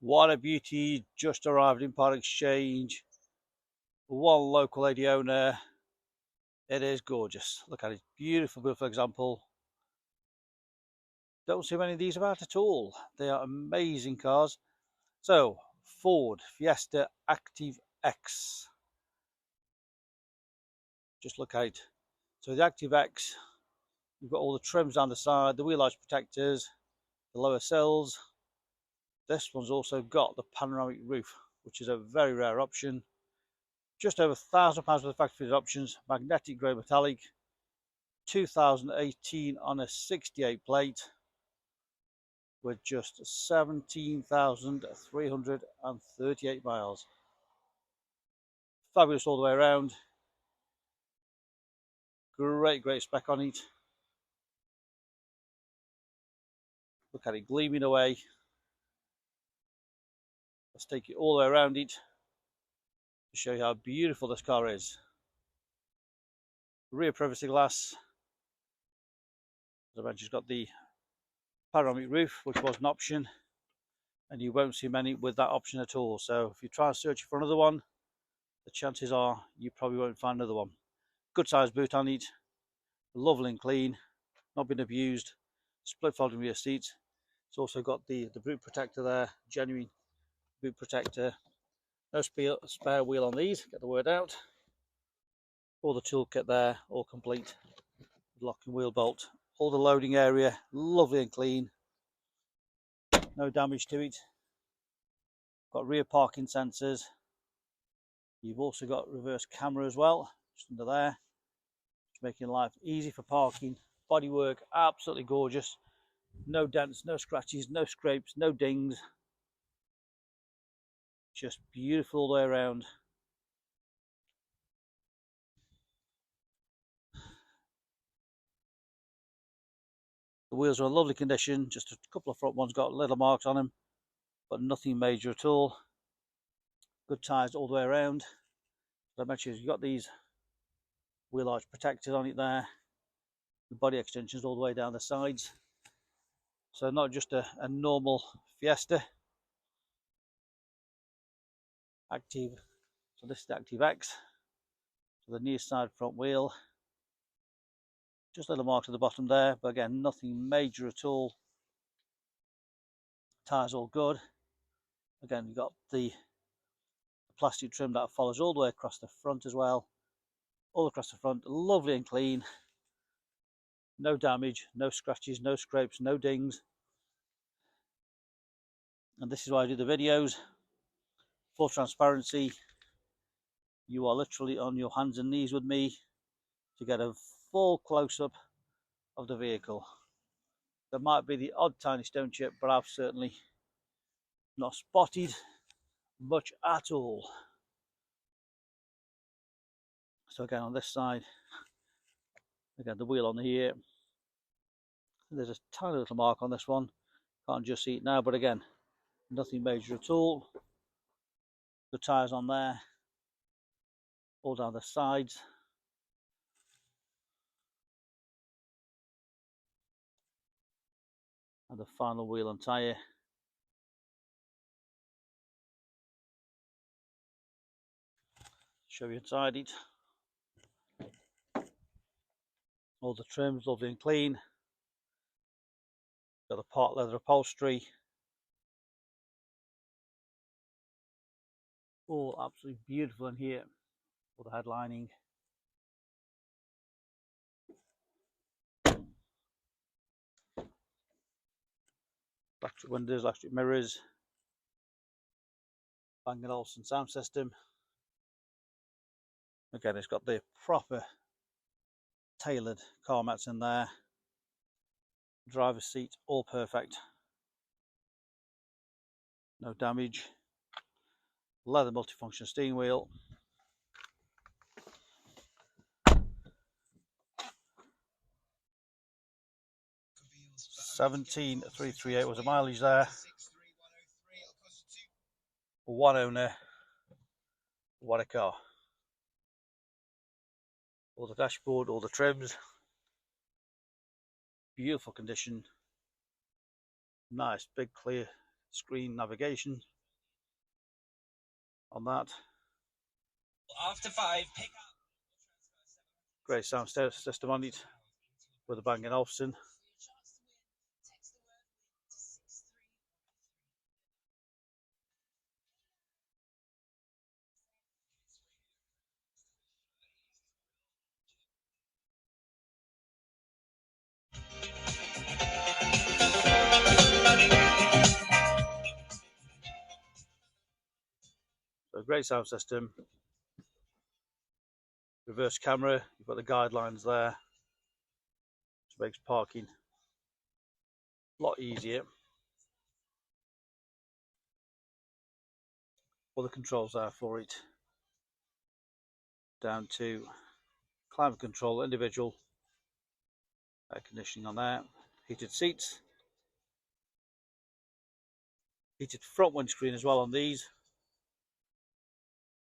What a beauty, just arrived in part exchange. One local lady owner. It is gorgeous. Look at it, beautiful, beautiful example. Don't see many of these about at all. They are amazing cars. So, Ford Fiesta Active X. Just look at it. So the Active X, you've got all the trims down the side, the wheel arch protectors, the lower sills. This one's also got the panoramic roof, which is a very rare option. Just over £1,000 worth of factory options, magnetic grey metallic, 2018 on a 68 plate with just 17,338 miles. Fabulous all the way around. Great spec on it. Look at it gleaming away. Let's take it all the way around it to show you how beautiful this car is. Rear privacy glass. As I mentioned, it's got the panoramic roof, which was an option, and you won't see many with that option at all. So if you try and search for another one, the chances are you probably won't find another one. Good sized boot on it, lovely and clean, not been abused. Split folding rear seats. It's also got the boot protector there, genuine boot protector. No spare wheel on these, get the word out. All the toolkit there, all complete. Lock and wheel bolt. All the loading area, lovely and clean. No damage to it. Got rear parking sensors. You've also got reverse camera as well, just under there. Just making life easy for parking. Bodywork, absolutely gorgeous. No dents, no scratches, no scrapes, no dings. Just beautiful all the way around. The wheels are in lovely condition, just a couple of front ones got little marks on them, but nothing major at all. Good tyres all the way around. As I mentioned, you've got these wheel arch protectors on it there. The body extensions all the way down the sides. So not just a normal Fiesta. Active. So this is the Active X. So the near side front wheel. Just little marks at the bottom there, but again, nothing major at all. Tyres all good. Again, you've got the plastic trim that follows all the way across the front as well. All across the front, lovely and clean. No damage, no scratches, no scrapes, no dings. And this is why I do the videos. Full transparency. You are literally on your hands and knees with me to get a full close-up of the vehicle. There might be the odd tiny stone chip, but I've certainly not spotted much at all. So again, on this side, again the wheel on here, there's a tiny little mark on this one, can't just see it now, but again, nothing major at all. The tyres on there, all down the sides. And the final wheel and tyre. Show you inside it. All the trims, lovely and clean. Got the part leather upholstery. All absolutely beautiful in here. All the headlining. Electric windows, electric mirrors. Bang & Olufsen sound system. Again, it's got the proper tailored car mats in there. Driver's seat, all perfect. No damage. Leather multifunction steering wheel. $17,338 was the mileage there. One owner. What a car. All the dashboard, all the trims. Beautiful condition. Nice big clear screen navigation. on that. After 5, pick up. Great sound system on it with a Bang & Olufsen. So great sound system. Reverse camera, you've got the guidelines there, which makes parking a lot easier. All the controls are for it, down to climate control, individual air conditioning on there, heated seats, heated front windscreen as well on these,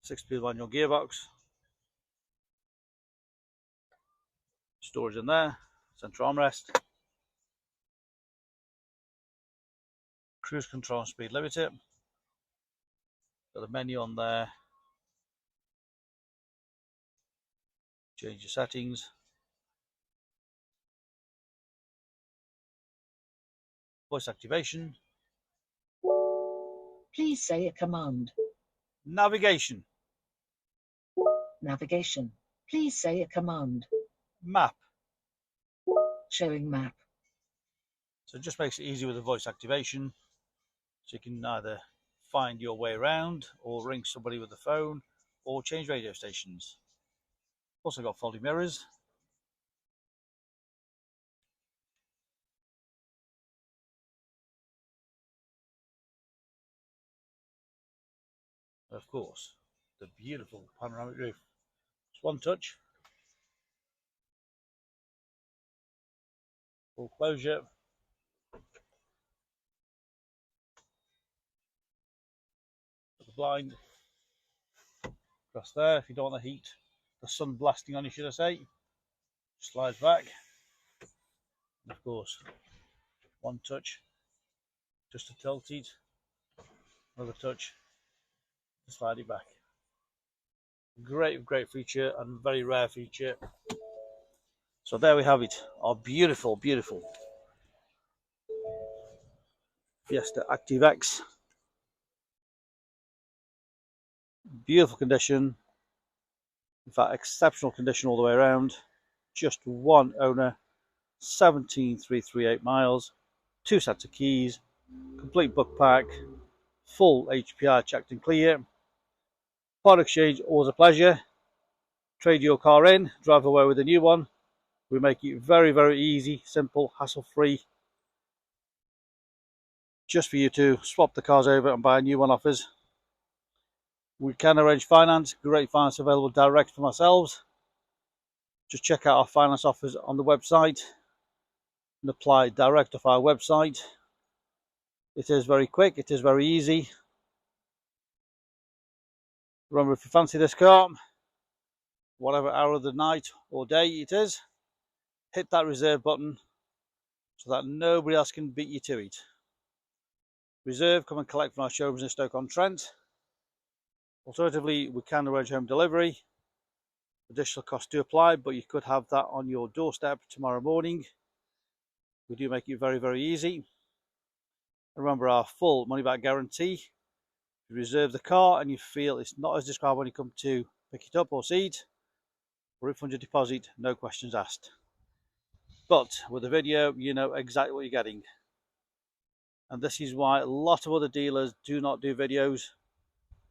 6-speed manual gearbox, storage in there, central armrest, cruise control and speed limiter, got the menu on there, change your settings, voice activation, Please say a command. navigation, Navigation. Please say a command. map. Showing map. So it just makes it easy with the voice activation, so you can either find your way around or ring somebody with the phone or change radio stations. Also got folding mirrors. Of course, the beautiful panoramic roof. Just one touch. Full closure. Put the blind across there if you don't want the heat, the sun blasting on you, should I say. Slides back. And of course, one touch just to tilt it. Another touch to slide it back. Great feature and very rare feature. So there we have it, our beautiful Fiesta Active X. Beautiful condition, in fact exceptional condition all the way around. Just one owner, 17,338 miles, 2 sets of keys, complete book pack, full HPI checked and clear. Part exchange, always a pleasure. Trade your car in, drive away with a new one. We make it very easy, simple, hassle-free, just for you to swap the cars over and buy a new one off us. We can arrange finance, great finance available direct from ourselves. Just check out our finance offers on the website and apply direct off our website. It is very quick, it is very easy. Remember, if you fancy this car, whatever hour of the night or day it is, hit that reserve button so that nobody else can beat you to it. Reserve, come and collect from our showrooms in Stoke on Trent. Alternatively, we can arrange home delivery. Additional costs do apply, but you could have that on your doorstep tomorrow morning. We do make it very easy. Remember our full money back guarantee. If you reserve the car and you feel it's not as described when you come to pick it up or see it, we'll refund your deposit, no questions asked. But with the video, you know exactly what you're getting. And this is why a lot of other dealers do not do videos,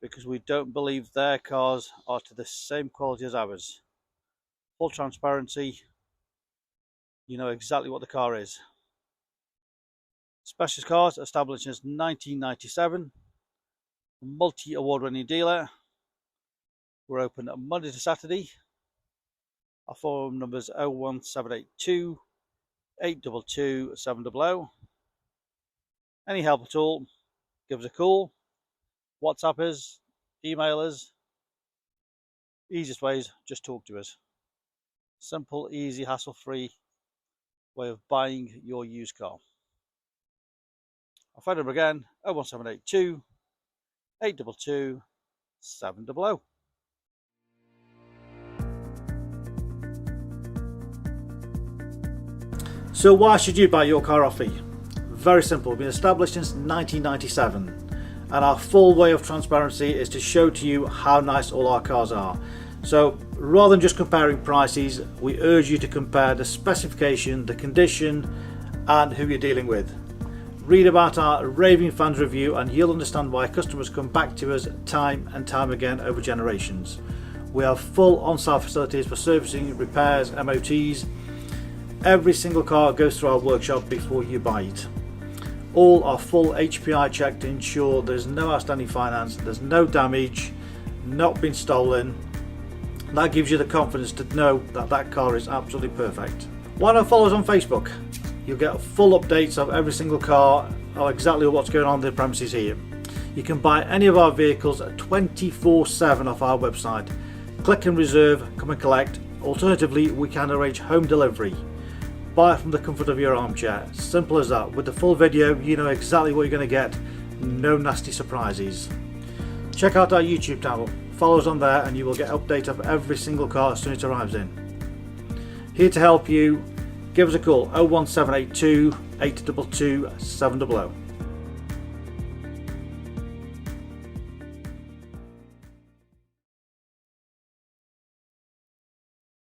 because we don't believe their cars are to the same quality as ours. Full transparency, you know exactly what the car is. Specialist Cars, established since 1997, a multi-award winning dealer. We're open Monday to Saturday. Our phone number is 01782 822 700. Any help at all, give us a call, WhatsApp us, email us. Easiest way is just talk to us. Simple, easy, hassle-free way of buying your used car. Our phone number again, 01782 822 700. So why should you buy your car off me? Very simple. We've been established since 1997, and our full way of transparency is to show to you how nice all our cars are. So rather than just comparing prices, we urge you to compare the specification, the condition, and who you're dealing with. Read about our raving fans review and you'll understand why customers come back to us time and time again over generations. We have full on-site facilities for servicing, repairs, MOTs. Every single car goes through our workshop before you buy it. All are full HPI checked to ensure there's no outstanding finance, there's no damage, not been stolen. That gives you the confidence to know that that car is absolutely perfect. Why not follow us on Facebook? You'll get full updates of every single car, or exactly what's going on in the premises here. You can buy any of our vehicles 24/7 off our website. Click and reserve, come and collect. Alternatively, we can arrange home delivery. Buy it from the comfort of your armchair. Simple as that. With the full video, you know exactly what you're going to get. No nasty surprises. Check out our YouTube channel. Follow us on there and you will get updates of every single car as soon as it arrives in. Here to help you. Give us a call 01782 822 700.